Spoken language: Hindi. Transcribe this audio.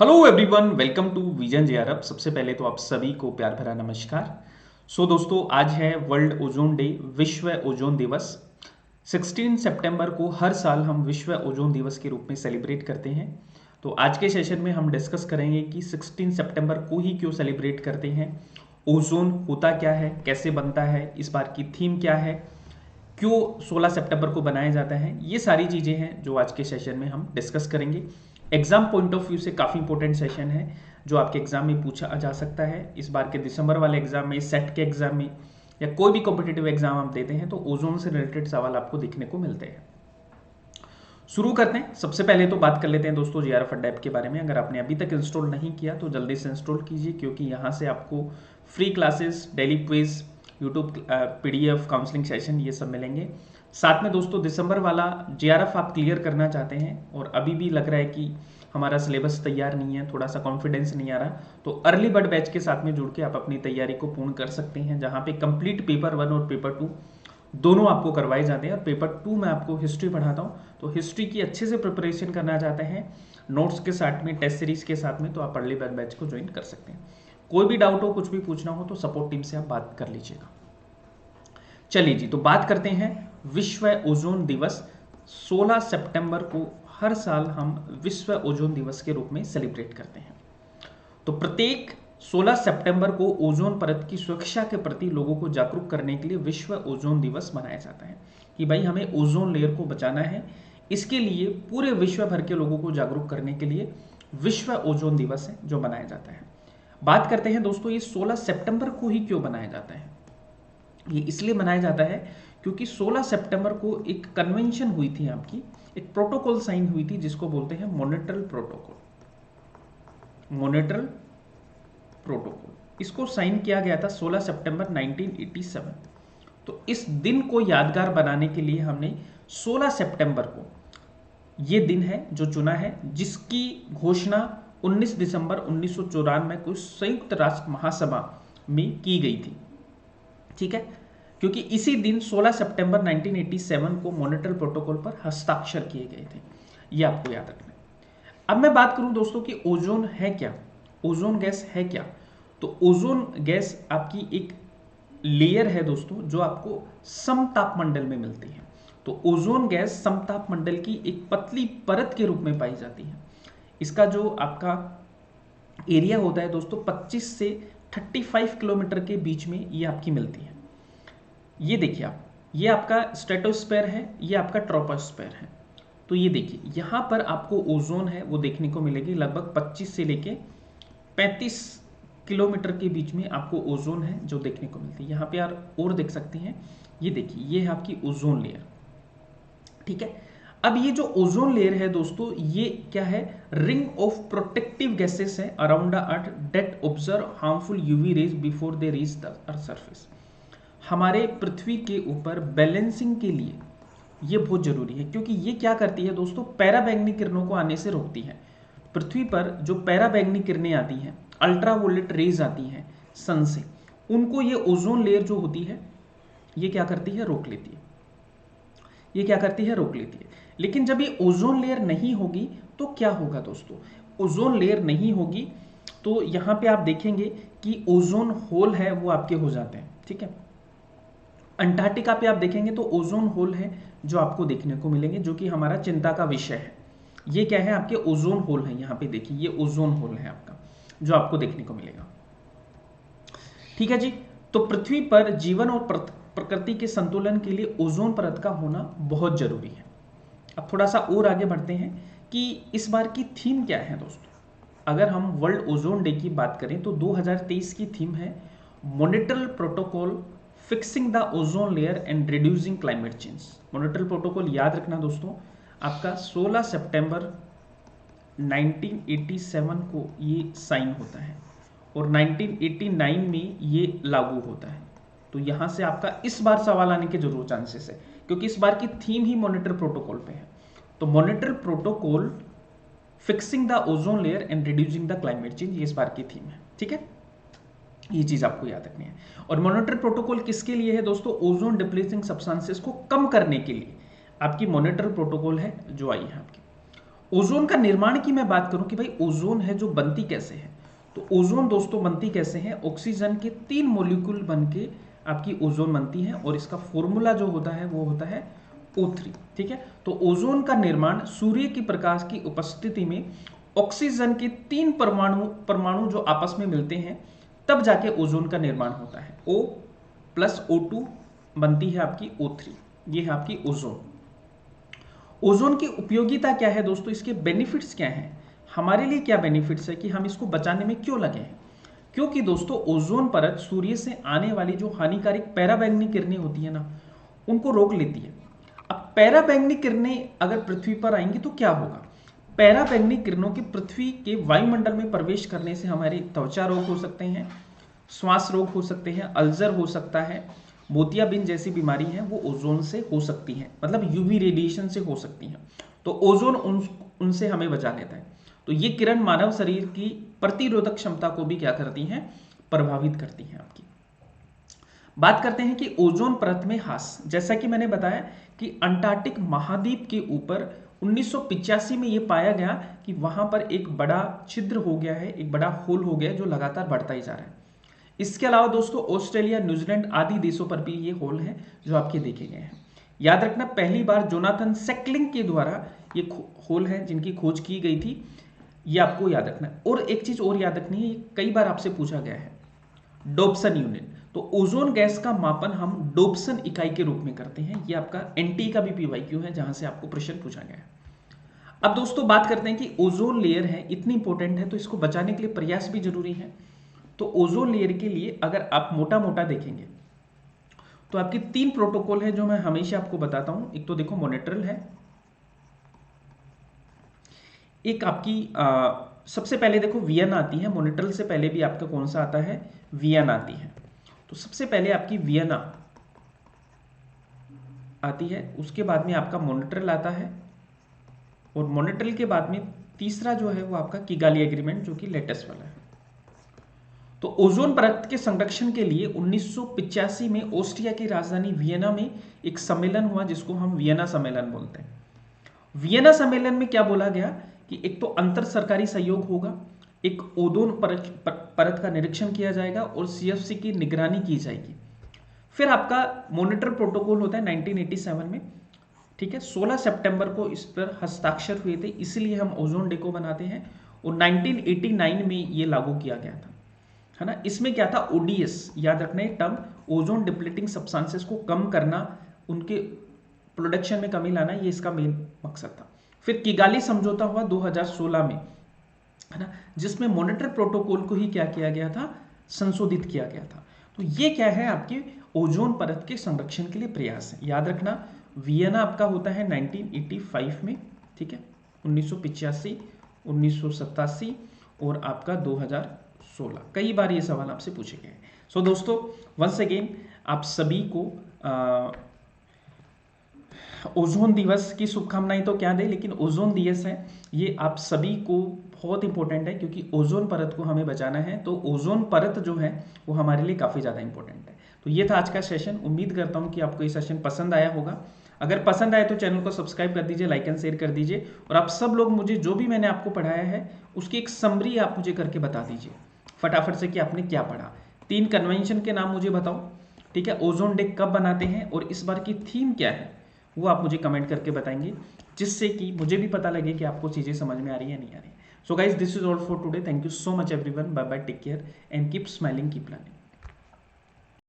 Hello everyone, welcome to Vision JRF. सबसे पहले तो आप सभी को प्यार भरा नमस्कार। दोस्तों, आज है वर्ल्ड ओजोन डे, विश्व ओजोन दिवस। 16 सितंबर को हर साल हम विश्व ओजोन दिवस के रूप में सेलिब्रेट करते हैं। तो आज के सेशन में हम डिस्कस करेंगे कि 16 सितंबर को ही क्यों सेलिब्रेट करते हैं, ओजोन होता क्या है, कैसे बनता है, इस बार की थीम क्या है, क्यों 16 सितंबर को बनाया जाता है। ये सारी चीज़ें हैं जो आज के सेशन में हम डिस्कस करेंगे। एग्जाम पॉइंट ऑफ व्यू से काफ़ी इंपॉर्टेंट सेशन है जो आपके एग्जाम में पूछा जा सकता है। इस बार के दिसंबर वाले एग्जाम में, सेट के एग्जाम में या कोई भी कॉम्पिटेटिव एग्जाम आप देते हैं तो ओजोन से रिलेटेड सवाल आपको देखने को मिलते हैं। शुरू करते हैं। सबसे पहले तो बात कर लेते हैं दोस्तों जेआरएफ अडेप्ट के बारे में। अगर आपने अभी तक इंस्टॉल नहीं किया तो जल्दी से इंस्टॉल कीजिए, क्योंकि यहाँ से आपको free classes, daily quiz, YouTube PDF, counselling session, ये सब मिलेंगे। साथ में दोस्तों दिसंबर वाला जेआरएफ आप क्लियर करना चाहते हैं और अभी भी लग रहा है कि हमारा सिलेबस तैयार नहीं है, थोड़ा सा कॉन्फिडेंस नहीं आ रहा, तो अर्ली बर्ड बैच के साथ में जुड़ के आप अपनी तैयारी को पूर्ण कर सकते हैं, जहाँ पे कंप्लीट पेपर 1 और पेपर 2 दोनों आपको करवाए जाते हैं। और पेपर 2 में आपको हिस्ट्री पढ़ाता हूँ, तो हिस्ट्री की अच्छे से प्रिपरेशन करना चाहते हैं नोट्स के साथ में, टेस्ट सीरीज के साथ में, तो आप अर्ली बर्ड बैच को ज्वाइन कर सकते हैं। कोई भी डाउट हो, कुछ भी पूछना हो तो सपोर्ट टीम से आप बात कर लीजिएगा। चलिए जी, तो बात करते हैं विश्व ओजोन दिवस। 16 सितंबर को हर साल हम विश्व ओजोन दिवस के रूप में सेलिब्रेट करते हैं। तो प्रत्येक 16 सितंबर को ओजोन परत की सुरक्षा के प्रति लोगों को जागरूक करने के लिए विश्व ओजोन दिवस मनाया जाता है कि भाई हमें ओजोन लेयर को बचाना है। इसके लिए पूरे विश्व भर के लोगों को जागरूक करने के लिए विश्व ओजोन दिवस है जो मनाया जाता है। बात करते हैं दोस्तों, ये 16 सितंबर को ही क्यों मनाया जाता है। ये इसलिए मनाया जाता है क्योंकि 16 सितंबर को एक कन्वेंशन हुई थी आपकी, एक प्रोटोकॉल साइन हुई थी जिसको बोलते हैं मॉनिट्रल प्रोटोकॉल। मॉनिट्रल प्रोटोकॉल, इसको साइन किया गया था 16 सितंबर 1987। तो इस दिन को यादगार बनाने के लिए हमने 16 सितंबर को ये दिन है जो चुना है, जिसकी घोषणा 19 दिसंबर 1994 को संयुक्त राष्ट्र महासभा में की गई थी। ठीक है, क्योंकि इसी दिन 16 सितंबर 1987 को मॉनिट्रल प्रोटोकॉल पर हस्ताक्षर किए गए थे। ये आपको याद रखना है। अब मैं बात करूं दोस्तों कि ओजोन है क्या, ओजोन गैस है क्या। तो ओजोन गैस आपकी एक लेयर है दोस्तों जो आपको समतापमंडल में मिलती है। तो ओजोन गैस समतापमंडल की एक पतली परत के रूप में पाई जाती है। इसका जो आपका एरिया होता है दोस्तों 25 से 35 किलोमीटर के बीच में ये आपकी मिलती है। ये देखिए आप, ये आपका स्ट्रेटोस्फेयर है, ये आपका ट्रोपोस्फेयर है। तो ये देखिए यहाँ पर आपको ओजोन है वो देखने को मिलेगी, लगभग 25 से लेके 35 किलोमीटर के बीच में आपको ओजोन है जो देखने को मिलती है। यहाँ पे आप और देख सकते हैं, ये देखिए ये है आपकी ओजोन लेयर। ठीक है, अब ये जो ओजोन लेयर है दोस्तों, ये क्या है, रिंग ऑफ प्रोटेक्टिव गैसेस है around the earth that observe harmful UV rays before they reach the earth surface. हमारे पृथ्वी के ऊपर बैलेंसिंग के लिए ये बहुत जरूरी है, क्योंकि ये क्या करती है दोस्तों, पैराबैंगनी किरणों को आने से रोकती है। पृथ्वी पर जो पैराबैंगनी किरणें आती हैं, अल्ट्रावोलेट रेज आती हैं सन से, उनको ये ओजोन लेयर जो होती है ये क्या करती है, रोक लेती है। ये क्या करती है, रोक लेती है। लेकिन जब ये ओजोन लेयर नहीं होगी तो क्या होगा दोस्तों, ओजोन लेयर नहीं होगी तो यहाँ पे आप देखेंगे कि ओजोन होल है वो आपके हो जाते हैं। ठीक है, अंटार्कटिका पे आप देखेंगे तो ओजोन होल है जो आपको देखने को मिलेंगे, जो कि हमारा चिंता का विषय है। ये क्या है, आपके ओजोन होल है। यहाँ पे देखिए ये ओजोन होल है आपका जो आपको देखने को मिलेगा। ठीक है जी, तो पृथ्वी पर जीवन और प्रकृति के संतुलन के लिए ओजोन परत का होना बहुत जरूरी है। अब थोड़ा सा और आगे बढ़ते हैं कि इस बार की थीम क्या है दोस्तों। अगर हम वर्ल्ड ओजोन डे की बात करें तो 2023 की थीम है Montreal protocol fixing the ozone layer and reducing climate change. Montreal protocol याद रखना दोस्तों, आपका 16 सितंबर 1987 को ये साइन होता है और 1989 में ये लागू होता है। तो यहाँ से आपका इस बार सवाल आने के जरूर चांसेस है, क्योंकि इस बार की थीम ही मॉनिटर प्रोटोकॉल पे है। तो monitor protocol fixing the ozone layer and reducing the climate change, ये इस बार की थीम है। ठीक है, ये चीज आपको याद रखनी है। और मॉनिटर प्रोटोकॉल किसके लिए है दोस्तों, ओजोन डिप्लीटिंग सब्सटेंसेस को कम करने के लिए आपकी मॉनिटर प्रोटोकॉल है जो आई है आपकी। ओजोन का निर्माण की मैं बात करूं कि भाई ओजोन है जो बनती कैसे है, तो ओजोन दोस्तों बनती कैसे है, ऑक्सीजन के 3 मॉलिक्यूल बनके आपकी ओजोन बनती है और इसका फॉर्मूला जो होता है वो होता है O3। ठीक है, तो ओजोन का निर्माण सूर्य की प्रकाश की उपस्थिति में ऑक्सीजन के 3 परमाणु जो आपस में मिलते हैं तब जाके ओजोन का निर्माण होता है। O प्लस O2 बनती है आपकी O3, ये है आपकी ओजोन। ओजोन की उपयोगिता क्या है दोस्तों, इसके बेनिफिट्स क्या हैं, हमारे लिए क्या बेनिफिट्स है कि हम इसको बचाने में क्यों लगे हैं। क्योंकि दोस्तों ओजोन परत सूर्य से आने वाली जो हानिकारक पैराबैंगनी किरणें होती है ना, उनको रोक लेती है। अब पैराबैंगनी किरणें अगर पृथ्वी पर आएंगी तो क्या होगा, पैराबैंगनी किरणों के पृथ्वी के वायुमंडल में प्रवेश करने से हमारे त्वचा रोग हो सकते हैं, श्वास रोग हो सकते हैं, अल्सर हो सकता है, मोतियाबिंद जैसी बीमारी है वो ओजोन से हो सकती है, मतलब यूवी रेडिएशन से हो सकती है। तो ओजोन उनसे हमें बचा लेता है। तो ये किरण मानव शरीर की प्रतिरोधक क्षमता को भी क्या करती हैं, प्रभावित करती हैं आपकी। बात करते हैं कि ओजोन परत में ह्रास, जैसा कि मैंने बताया कि अंटार्कटिक महाद्वीप के ऊपर 1985 में ये पाया गया कि वहां पर एक बड़ा छिद्र हो गया है, एक बड़ा होल हो गया है जो लगातार बढ़ता ही जा रहा है। इसके अलावा दोस्तों ऑस्ट्रेलिया, न्यूजीलैंड आदि देशों पर भी ये होल है जो आपके देखे गए हैं। याद रखना पहली बार जोनाथन सेकलिंग के द्वारा ये होल है जिनकी खोज की गई थी, ये आपको याद रखना है। और एक चीज और याद रखनी है, कई बार आपसे पूछा गया है, डोप्सन यूनिट। तो ओजोन गैस का मापन हम डोप्सन इकाई के रूप में करते हैं। ये आपका एनटी का भी पीवाईक्यू है जहां से आपको प्रश्न पूछा गया है। अब दोस्तों बात करते हैं कि ओजोन लेयर है इतनी इंपॉर्टेंट है तो इसको बचाने के लिए प्रयास भी जरूरी है। तो ओजोन लेयर के लिए अगर आप मोटा मोटा देखेंगे तो आपकी 3 प्रोटोकॉल है जो मैं हमेशा आपको बताता हूं। एक तो देखो मोनेट्रल है, एक आपकी सबसे पहले देखो वियना आती है, मोनेट्रल से पहले भी आपका कौन सा आता है, वियना आती है। तो सबसे पहले आपकी वियना आती है, उसके बाद में आपका मोनेट्रल आता है, और मोनेट्रल के बाद में तीसरा जो है वो आपका किगाली एग्रीमेंट जो कि लेटेस्ट वाला है। तो ओजोन परत के संरक्षण के लिए 1985 में ऑस्ट्रिया की राजधानी वियना में एक सम्मेलन हुआ जिसको हम वियना सम्मेलन बोलते हैं। वियना सम्मेलन में क्या बोला गया कि एक तो अंतर सरकारी सहयोग होगा, एक ओजोन परत का निरीक्षण किया जाएगा और सीएफसी की निगरानी की जाएगी। फिर आपका मॉनिटर प्रोटोकॉल होता है 1987 में, ठीक है। 16 सितंबर को इस पर हस्ताक्षर हुए थे, इसलिए हम ओजोन डे को बनाते हैं। और 1989 में ये लागू किया गया था, है ना। इसमें क्या था, ओडीएस, याद रखना है टर्म, ओजोन डिप्लीटिंग सब्सटेंसेस को कम करना, उनके प्रोडक्शन में कमी लाना, ये इसका मेन मकसद था। फिर किगाली समझौता हुआ 2016 में, है ना, जिसमें मॉनिटर प्रोटोकॉल को ही क्या किया गया था, संशोधित किया गया था। तो ये क्या है, आपके ओजोन परत के संरक्षण के लिए प्रयास है। याद रखना वियना आपका होता है 1985 में, ठीक है, 1985, 1987 और आपका 2016। कई बार ये सवाल आपसे पूछे गए हैं। सो दोस्तों वंस अगेन आप सभी को ओजोन दिवस की शुभकामनाएं तो क्या दें, लेकिन ओजोन दिवस है ये आप सभी को बहुत इंपॉर्टेंट है क्योंकि ओजोन परत को हमें बचाना है। तो ओजोन परत जो है वो हमारे लिए काफ़ी ज़्यादा इंपॉर्टेंट है। तो ये था आज का सेशन। उम्मीद करता हूँ कि आपको ये सेशन पसंद आया होगा। अगर पसंद आए तो चैनल को सब्सक्राइब कर दीजिए, लाइक एंड शेयर कर दीजिए। और आप सब लोग मुझे जो भी मैंने आपको पढ़ाया है उसकी एक समरी आप मुझे करके बता दीजिए फटाफट से कि आपने क्या पढ़ा। 3 कन्वेंशन के नाम मुझे बताओ, ठीक है, ओजोन डे कब बनाते हैं और इस बार की थीम क्या है वो आप मुझे कमेंट करके बताएंगे, जिससे कि मुझे भी पता लगे कि आपको चीज़ें समझ में आ रही है या नहीं आ रही। So guys this is all for today. Thank you so much everyone. Bye bye, take care and keep smiling, keep learning.